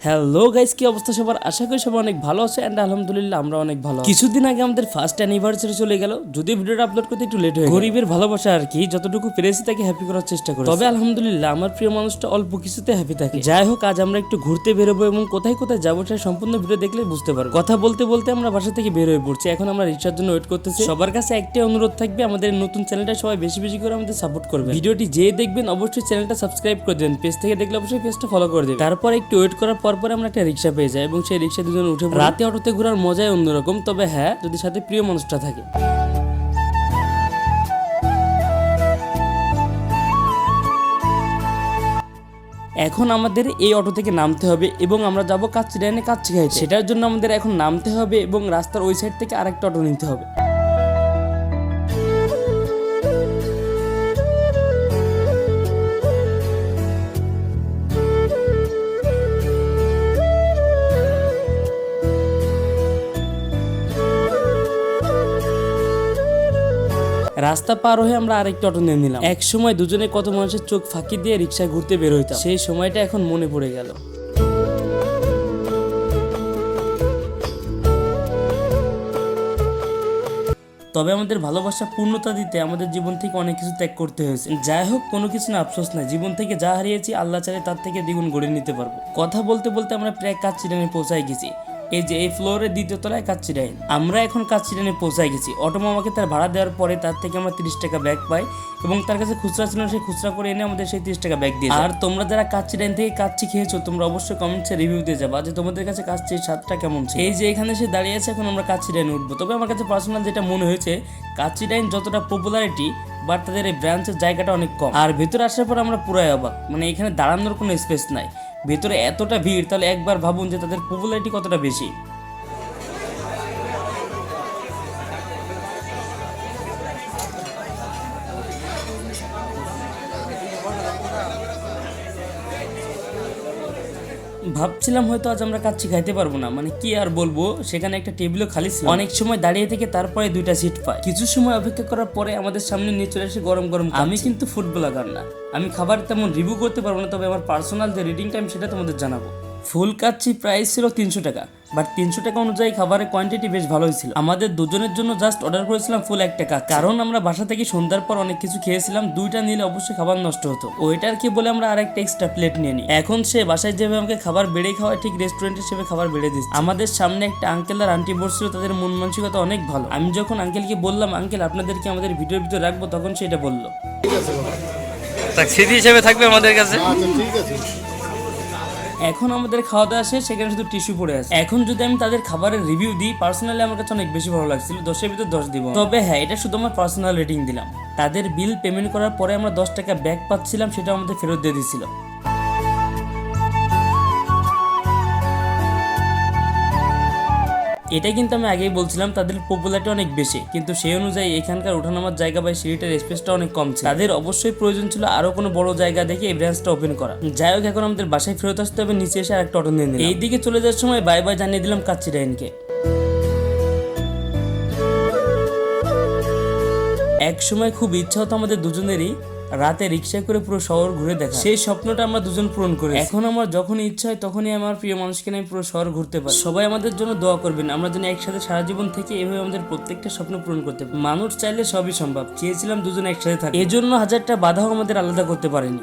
Hello guys, কি অবস্থা সবার? আশা করি সবাই অনেক ভালো আছে এন্ড আলহামদুলিল্লাহ আমরা অনেক ভালো। কিছুদিন আগে আমাদের ফার্স্ট অ্যানিভার্সারি চলে গেল, যদিও ভিডিওটা আপলোড করতে একটু লেট হয়ে গেল। গরিবের ভালোবাসা আর কি, যতটুকু পেরেছি তাকে হ্যাপি করার চেষ্টা করি। তবে আলহামদুলিল্লাহ আমার প্রিয় মানুষটা অল্প কিছুতে হ্যাপি থাকে। যাই হোক, আজ আমরা একটু ঘুরতে বেরোবো এবং কোথায় কোথায় যাবো সেটা সম্পূর্ণ ভিডিও দেখলে বুঝতে পারবো। কথা বলতে বলতে আমরা বাসা থেকে বের হয়ে পড়ছি। এখন আমরা রিক্সার জন্য ওয়েট করতেছি। সবার কাছে একটাই অনুরোধ থাকবে, আমাদের নতুন চ্যানেলটা সবাই বেশি বেশি করে আমাদের সাপোর্ট করবে। ভিডিওটি যে দেখবেন অবশ্যই চ্যানেলটা সাবস্ক্রাইব করে দেবেন, পেজ থেকে দেখলে অবশ্যই পেজটা ফলো করে দেবেন। তারপর একটু ওয়েট করার পর আমরা একটা রিক্সা পেয়ে যায় এবং সেই রিক্সা দুজন উঠে পড়ি। রাতে অটোতে ঘোরার মজাই অন্যরকম, তবে হ্যাঁ, যদি সাথে প্রিয় মানুষটা থাকে। এখন আমাদের এই অটো থেকে নামতে হবে এবং আমরা যাবো কাচ্চিডাইনে কাচ্চি খাইতে। সেটার জন্য আমাদের এখন নামতে হবে এবং রাস্তার ওই সাইড থেকে আরেকটা অটো নিতে হবে। রাস্তা পার হয়ে আমরা আরেকটা অটো নিয়ে নিলাম। এক সময় দুজনে কত মানুষের চোখ ফাঁকি দিয়ে রিক্সায় ঘুরতে বের হইতাম, সেই সময়টা এখন মনে পড়ে গেল। তবে আমাদের ভালোবাসা পূর্ণতা দিতে আমাদের জীবন থেকে অনেক কিছু ত্যাগ করতে হয়েছে। যাই হোক, কোনো কিছু না আফসোস নাই, জীবন থেকে যা হারিয়েছি আল্লাহ চাইলে তার থেকে দ্বিগুণ গড়ে নিতে পারবো। কথা বলতে বলতে আমরা প্রায় কাচ্চিডাইনে পৌঁছাই গেছি। এই যে এই ফ্লোরের দ্বিতীয় তলায় কাচ্চিডাইন। আমরা এখন কাচ্চিডাইনে পৌঁছাই গেছি। অটো মামাকে তার ভাড়া দেওয়ার পরে তার থেকে আমরা 30 টাকা ব্যাগ পাই এবং তার কাছে খুচরা ছিল, সেই খুচরা করে এনে আমাদের সেই 30 টাকা ব্যাগ দিয়ে। আর তোমরা যারা কাচ্চিডাইন থেকে কাচ্চি খেয়েছো, তোমরা অবশ্যই কমেন্টসে রিভিউ দিয়ে যাবা যে তোমাদের কাছে কাচ্চির স্বাদটা কেমন ছিল। এই যে এখানে সে দাঁড়িয়ে আছে, এখন আমরা কাচ্চিডাইনে উঠবো। তবে আমার কাছে পার্সোনাল যেটা মনে হয়েছে, কাচ্চিডাইন যতটা পপুলারিটি, বাট তাদের এই ব্রাঞ্চের জায়গাটা অনেক কম। আর ভেতরে আসার পর আমরা পুরাই অবাক, মানে এখানে দাঁড়ানোর কোনো স্পেস নাই। ভেতরে এতটা ভিড়, তাহলে একবার ভাবুন যে তাদের পপুলারিটি কতটা বেশি। ভাবছিলাম হয়তো আজ আমরা কাচ্চি খাইতে পারবো না, মানে কি আর বলবো, সেখানে একটা টেবিলও খালি ছিল। অনেক সময় দাঁড়িয়ে থেকে তারপরে 2টা সিট পাই। কিছু সময় অপেক্ষা করার পরে আমাদের সামনে নিয়ে চলে আসে গরম গরম। আমি কিন্তু ফুড ব্লগার না, আমি খাবার তেমন রিভিউ করতে পারবো না, তবে আমার পার্সোনাল যে রিডিং টাইম সেটা তোমাদের জানাবো। ফুল কাচ্চি প্রাইস ছিল 300 টাকা, বাট 300 টাকা অনুযায়ী খাবারের কোয়ান্টিটি বেশ ভালোই ছিল। আমাদের দুজনের জন্য জাস্ট অর্ডার করেছিলাম ফুল 1 টাকা, কারণ আমরা বাসা থেকে সন্ধ্যার পর অনেক কিছু খেয়েছিলাম। 2টা নিলে অবশ্যই খাবার নষ্ট হতো। ওইটার কি বলে আমরা আরেকটা এক্সট্রা প্লেট নিয়ে নিই। এখন সে বাসায় যেভাবে আমাকে খাবার বেড়ে খাওয়ায়, ঠিক রেস্টুরেন্টে সেভাবে খাবার বেড়ে দিচ্ছে। আমাদের সামনে একটা আঙ্কেল আর আন্টি বসছিল, তাদের মন মানসিকতা অনেক ভালো। আমি যখন আঙ্কেলকে বললাম, আঙ্কেল আপনাদেরকে আমাদের ভিডিওর ভিতরে রাখবো, তখন সেটা বললো স্মৃতি হিসেবে থাকবে আমাদের কাছে। ঠিক আছে। এখন আমাদের খাওয়া দাওয়া শেষ, সেখানে শুধু টিস্যু পড়ে আছে। এখন যদি আমি তাদের খাবারের রিভিউ দিই, পার্সোনালি আমার কাছে অনেক বেশি ভালো লাগছিল, 10-এর ভিতর 10 দিব। তবে হ্যাঁ, এটা শুধু আমার পার্সোনাল রেটিং দিলাম। তাদের বিল পেমেন্ট করার পরে আমরা 10 টাকা ব্যাগ পাচ্ছিলাম, সেটা আমাদের ফেরত দিয়ে দিছিল। এটা কিন্তু আমি আগেই বলছিলাম, তাদের পপুলারিটি অনেক বেশি, কিন্তু সেই অনুযায়ী এখানকার ওঠানামার জায়গা বা সিঁড়িটার স্পেসটা অনেক কম ছিল। তাদের অবশ্যই প্রয়োজন ছিল আরো কোনো বড় জায়গা দেখে এই ব্রাঞ্চটা ওপেন করা। যাই হোক, এখন আমাদের বাসায় ফেরত আসতে হবে, নিচে এসে আরেকটা অটো নিয়ে নিলাম। এইদিকে চলে যাওয়ার সময় বাই বাই জানিয়ে দিলাম কাচ্চিডাইনকে। এক সময় খুব ইচ্ছা হতো আমাদের দুজনেরই রাতে রিক্সায় করে পুরো শহর ঘুরে দেখা। সেই স্বপ্নটা আমরা দুজন পূরণ করি। এখন আমার যখনই ইচ্ছা হয় তখনই আমার প্রিয় মানুষকে নিয়ে পুরো শহর ঘুরতে পারি। সবাই আমাদের জন্য দোয়া করবেন, আমরা যেন একসাথে সারা জীবন থেকে এভাবে আমাদের প্রত্যেকটা স্বপ্ন পূরণ করতে পারি। মানুষ চাইলে সবই সম্ভব, চেয়েছিলাম দুজন একসাথে থাকি, এজন্য 1000টা বাধাও আমাদের আলাদা করতে পারেনি।